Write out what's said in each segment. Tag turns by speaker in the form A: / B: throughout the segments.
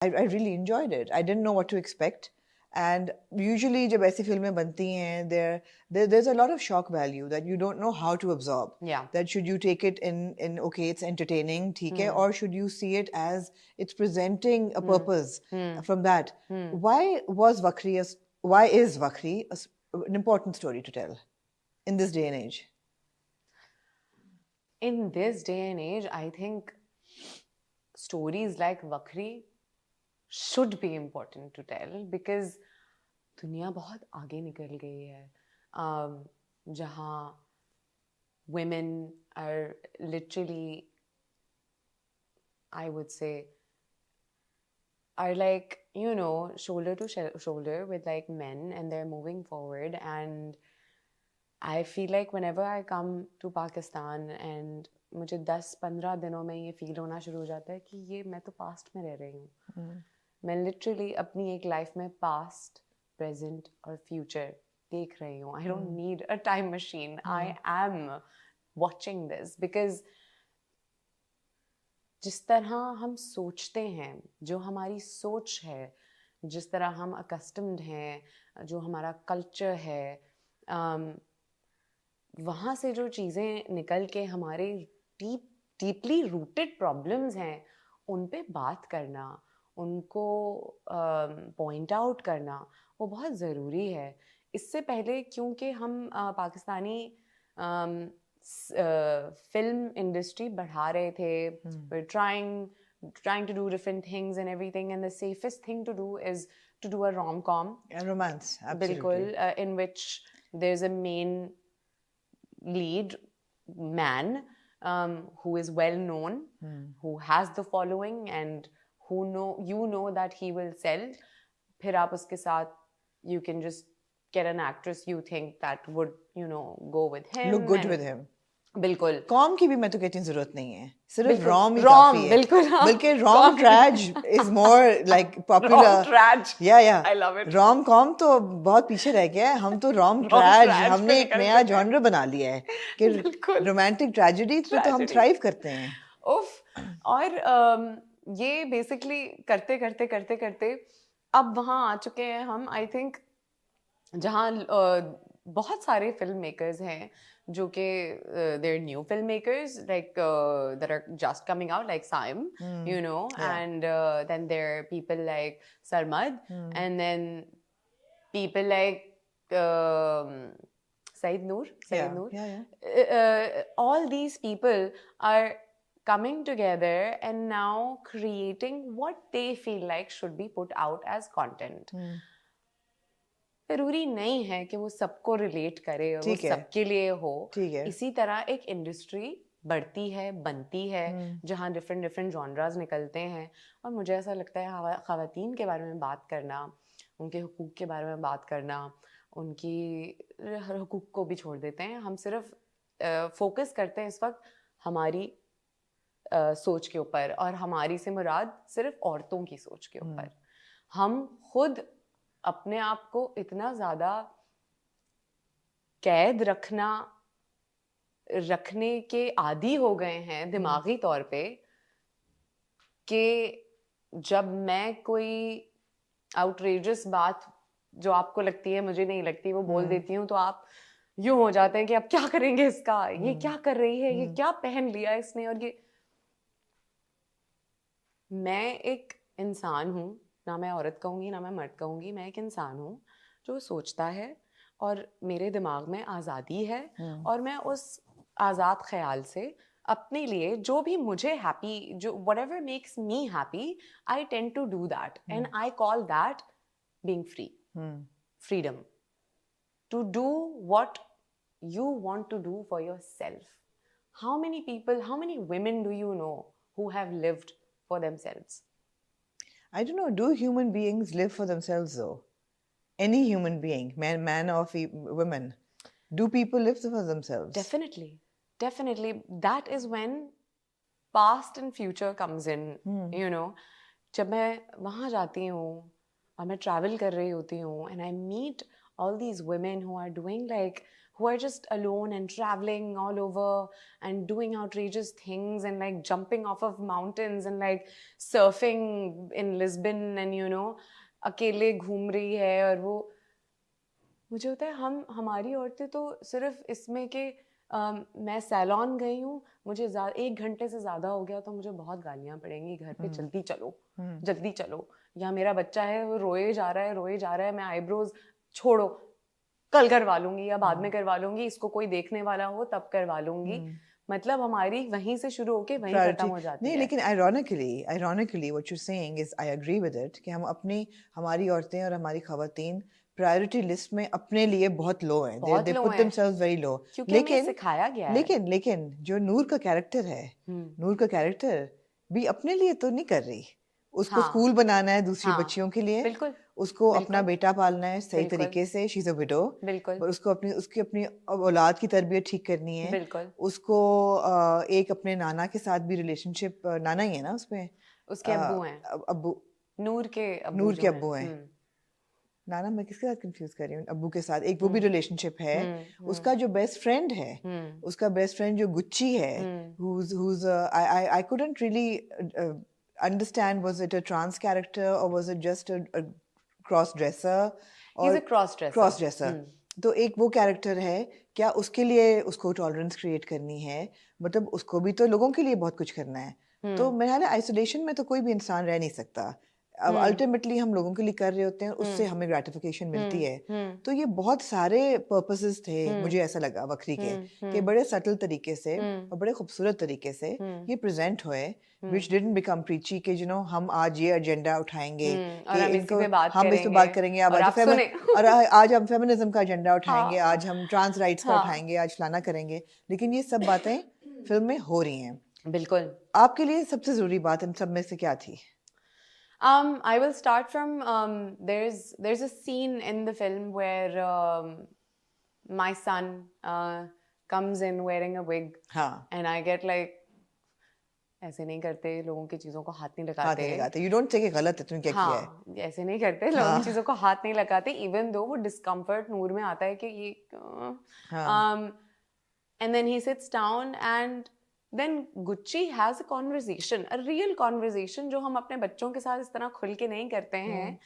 A: I really enjoyed it. I didn't know what to expect. And usually जब ऐसी फिल्में बनती हैं, there's a lot of shock value that you don't know how to absorb.
B: Yeah.
A: That should you take it in okay, it's entertaining, ठीक है, or should you see it as it's presenting a purpose from that? Why is Vakri an important story to tell in this day and age?
B: In this day and age, I think stories like Vakri should be important to tell because दुनिया बहुत आगे निकल गई है जहाँ women are literally, I would say, are like, you know, shoulder to shoulder with like men, and they're moving forward. And I feel like whenever I come to Pakistan and मुझे 10-15 दिनों में ये फील होना शुरू हो जाता है कि ये मैं तो पास्ट में रह रही हूँ. मैं लिटरली अपनी एक लाइफ में पास्ट, प्रेजेंट और फ्यूचर देख रही हूँ. I don't need a time machine. I am watching this because जिस तरह हम सोचते हैं, जो हमारी सोच है, जिस तरह हम अकस्टम्ड हैं, जो हमारा कल्चर है, वहाँ से जो चीज़ें निकल के हमारे डीपली रूटेड प्रॉब्लम्स हैं, उन पे बात करना, उनको पॉइंट आउट करना, वो बहुत ज़रूरी है. इससे पहले क्योंकि हम पाकिस्तानी फिल्म इंडस्ट्री बढ़ा रहे थे, we're trying to do different things and everything, and the safest thing to do is to do a rom-com.
A: A romance, absolutely.
B: बिल्कुल, in which there's a main lead man who is well known, who has the following, and who you know that he will sell. फिर आप उसके साथ you can just get an actress you think that would, you know, go with him,
A: look good with him.
B: बिल्कुल.
A: Com की भी मैं तो कहती हूँ जरूरत नहीं है, सिर्फ रॉम ही
B: Rom,
A: काफी है.
B: बिल्कुल, हाँ.
A: बल्कि rom trag is more like popular.
B: Rom trage.
A: या
B: I love it.
A: Rom com तो बहुत पीछे रह गया है. हम तो रॉम ट्रैज हमने एक नया जॉनर बना लिया है कि रोमांटिक ट्रेजेडी पे तो हम थ्राइव करते हैं.
B: उफ. और ये बेसिकली करते करते करते करते अब वहाँ आ चुके हैं हम. आई थिंक जहाँ बहुत सारे फिल्म मेकर्स हैं जो कि they're new filmmakers like that are just coming out, like Saim, you know, and then there are people like Sarmad, and then people like Said Noor. All these people are coming together and now creating what they feel like should be put out as content. जरूरी नहीं है कि वो सबको relate करे और वो सबके लिए हो. इसी तरह एक इंडस्ट्री बढ़ती है, बनती है, जहाँ डिफरेंट डिफरेंट जॉनरास निकलते हैं. और मुझे ऐसा लगता है ख़वातीन के बारे में बात करना, उनके हुकूक के बारे में बात करना, उनकी हुकूक को भी छोड़ देते हैं. हम सिर्फ फोकस करते हैं इस वक्त हमारी सोच के ऊपर, और हमारी से मुराद सिर्फ औरतों की सोच के ऊपर. हम खुद अपने आप को इतना ज़्यादा कैद रखने के आदी हो गए हैं दिमागी तौर पे कि जब मैं कोई आउटरेजस बात जो आपको लगती है मुझे नहीं लगती वो बोल देती हूँ, तो आप यूं हो जाते हैं कि अब क्या करेंगे इसका, ये क्या कर रही है, ये क्या पहन लिया इसने. और ये मैं एक इंसान हूँ, ना मैं औरत कहूँगी ना मैं मर्द कहूँगी, मैं एक इंसान हूँ जो सोचता है और मेरे दिमाग में आज़ादी है. और मैं उस आज़ाद ख्याल से अपने लिए जो भी मुझे हैप्पी, जो whatever makes me happy, I tend to do that, and I call that being free. Freedom to do what you want to do for yourself. How many people, how many women do you know who have lived for themselves?
A: I don't know. Do human beings live for themselves though? Any human being, man or women, do people live for themselves?
B: Definitely. That is when past and future comes in. You know, जब मैं वहाँ जाती हूँ और मैं travel कर रही होती हूँ and I meet all these women who are doing like, who are just alone and traveling all over and doing outrageous things and like jumping off of mountains and like surfing in Lisbon and you know अकेले घूम रही है और वो मुझे होता है हमारी औरतें तो सिर्फ इसमें कि मैं सैलॉन गई हूँ मुझे 1 घंटे से ज़्यादा हो गया तो मुझे बहुत गालियाँ पड़ेंगी घर पे जल्दी चलो या मेरा बच्चा है वो रोए जा रहा है मैं आईब्रोज छोड़ो कल करवा लूंगी या बाद में करवा लूंगी इसको कोई देखने वाला हो तब करवा लूंगी मतलब हमारी वहीं से शुरू होके वहीं खत्म हो जाती है
A: नहीं लेकिन ironically what you're saying is I agree with it कि हम हमारी औरतें और हमारी खवातीन प्रायोरिटी लिस्ट में अपने लिए बहुत लो हैं they put themselves very low
B: लेकिन सिखाया गया है
A: लेकिन जो नूर का कैरेक्टर है नूर का कैरेक्टर भी अपने लिए तो नहीं कर रही उसको स्कूल बनाना है दूसरी बच्चियों के लिए
B: बिल्कुल
A: उसको अपना बेटा पालना है सही तरीके से शी इज अ विडो
B: बिल्कुल
A: उसको उसकी अपनी औलाद की तरबियत ठीक करनी है
B: बिल्कुल
A: उसको एक अपने नाना के साथ भी रिलेशनशिप नाना ही है ना उसमें
B: उसके अब्बू हैं
A: अब्बू
B: नूर के
A: अब्बू हैं नाना मैं किसके साथ कंफ्यूज कर रही हूँ अब्बू के साथ एक वो भी रिलेशनशिप है उसका जो बेस्ट फ्रेंड है उसका बेस्ट फ्रेंड जो गुच्ची है who's I couldn't really understand was it a trans character or was it just a cross dresser
B: he's a cross dresser
A: तो एक वो कैरेक्टर है क्या उसके लिए उसको टॉलरेंस क्रिएट करनी है मतलब उसको भी तो लोगों के लिए बहुत कुछ करना है तो मेरा ख्याल है आइसोलेशन में तो कोई भी इंसान रह नहीं सकता अब अल्टीमेटली हम लोगों के लिए कर रहे होते हैं उससे हमें ग्रेटिफिकेशन मिलती है तो ये बहुत सारे पर्पसेस थे मुझे ऐसा लगा वक्री के कि बड़े सटल तरीके से और बड़े खूबसूरत तरीके से ये प्रेजेंट हुए which didn't become preachy कि you know हम आज ये एजेंडा उठाएंगे कि इनको हम इस पे बात करेंगे और आज हम फेमिनिज्म का एजेंडा उठाएंगे आज हम ट्रांस राइट्स का उठाएंगे आज फलाना करेंगे लेकिन ये सब बातें फिल्म में हो रही हैं
B: बिल्कुल
A: आपके लिए सबसे जरूरी बात इन सब में से क्या थी
B: I will start from there's a scene in the film where my son comes in wearing a wig and I get like ऐसे नहीं करते लोगों की चीजों को हाथ नहीं लगाते
A: you don't say कि गलत है तूने क्या किया है
B: ऐसे नहीं करते लोगों की चीजों को हाथ नहीं लगाते even though वो डिस्कम्फर्ट नूर में आता है कि ये and then he sits down and then Gucci has a conversation, a real conversation जो हम अपने बच्चों के साथ इस तरह खुल के नहीं करते हैं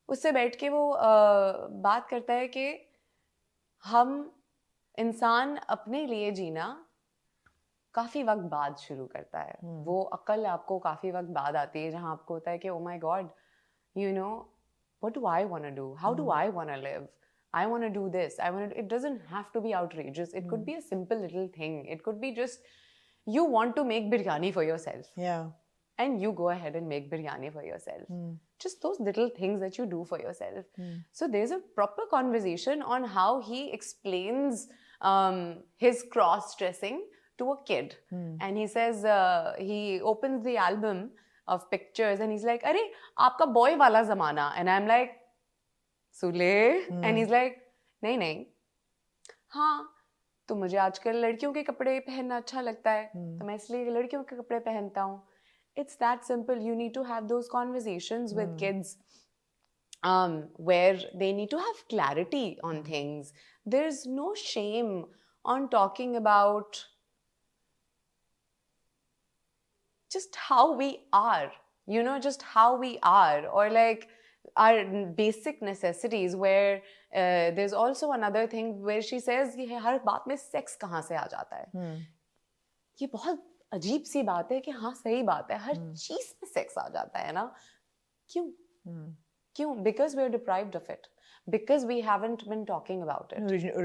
B: उससे बैठ के वो बात करता है कि हम इंसान अपने लिए जीना काफी वक्त बाद शुरू करता है वो अक्ल आपको काफी वक्त बाद आती है जहां आपको होता है कि oh my god you know what do I want to do how do I want to live I want to do this. It doesn't have to be outrageous. It could be a simple little thing. It could be just you want to make biryani for yourself.
A: Yeah.
B: And you go ahead and make biryani for yourself. Just those little things that you do for yourself. So there's a proper conversation on how he explains his cross-dressing to a kid. And he says, he opens the album of pictures and he's like, "Arey, aapka boy wala zamana." And I'm like, Sule and is like नहीं हाँ तो मुझे आजकल लड़कियों के कपड़े पहनना अच्छा लगता है तो मैं इसलिए लड़कियों के कपड़े पहनता हूँ it's that simple you need to have those conversations with kids where they need to have clarity on things there's no shame on talking about just how we are you know just how we are or like our basic necessities where there's also another thing where she says कि हर बात में sex कहाँ से आ जाता है ये बहुत अजीब सी बात है कि हाँ सही बात है हर चीज में सेक्स आ जाता है ना क्यों because we're deprived of it because we haven't been talking about it